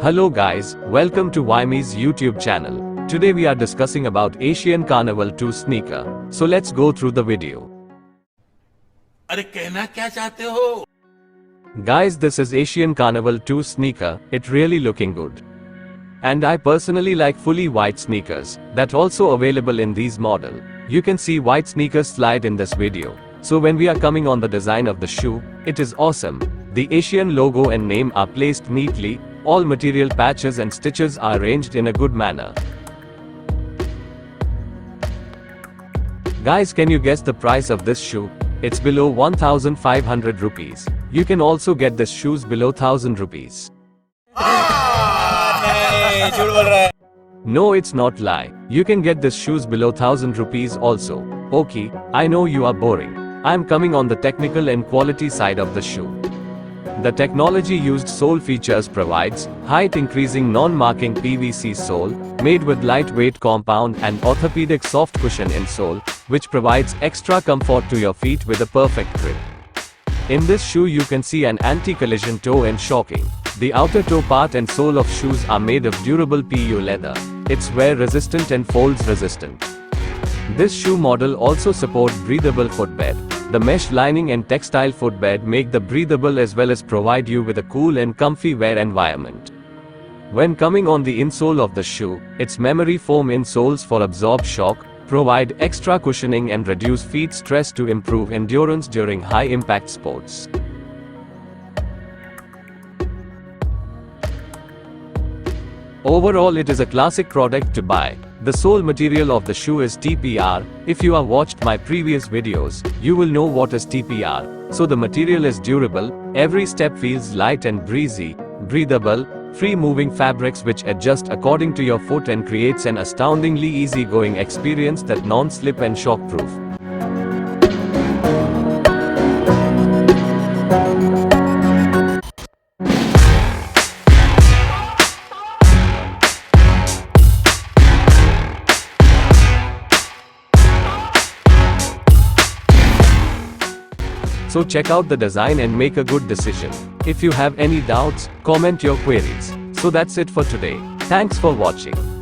Hello guys, welcome to Wyme's YouTube channel. Today we are discussing about Asian Carnival 2 sneaker. So let's go through the video. अरे कहना क्या चाहते हो? Guys, this is Asian Carnival 2 sneaker. It really looking good. And I personally like fully white sneakers, that also available in these model. You can see white sneakers slide in this video. So when we are coming on the design of the shoe, it is awesome. The Asian logo and name are placed neatly, all material patches and stitches are arranged in a good manner. Guys, can you guess the price of this shoe? It's below 1500 rupees. You can also get this shoes below 1000 rupees. No, it's not lie. You can get this shoes below 1000 rupees also. Okay, I know you are boring. I'm coming on the technical and quality side of the shoe. The technology used sole features provides height increasing non-marking PVC sole, made with lightweight compound and orthopedic soft cushion insole, which provides extra comfort to your feet with a perfect grip. In this shoe you can see an anti-collision toe and shocking. The outer toe part and sole of shoes are made of durable PU leather. It's wear resistant and folds resistant. This shoe model also supports breathable footbed. The mesh lining and textile footbed make the breathable as well as provide you with a cool and comfy wear environment. When coming on the insole of the shoe, its memory foam insoles for absorb shock, provide extra cushioning and reduce feet stress to improve endurance during high impact sports. Overall, it is a classic product to buy. The sole material of the shoe is TPR. If you have watched my previous videos, you will know what is TPR. So the material is durable, every step feels light and breezy, breathable, free moving fabrics which adjust according to your foot and creates an astoundingly easy-going experience that non-slip and shock-proof. So check out the design and make a good decision. If you have any doubts, comment your queries. So that's it for today. Thanks for watching.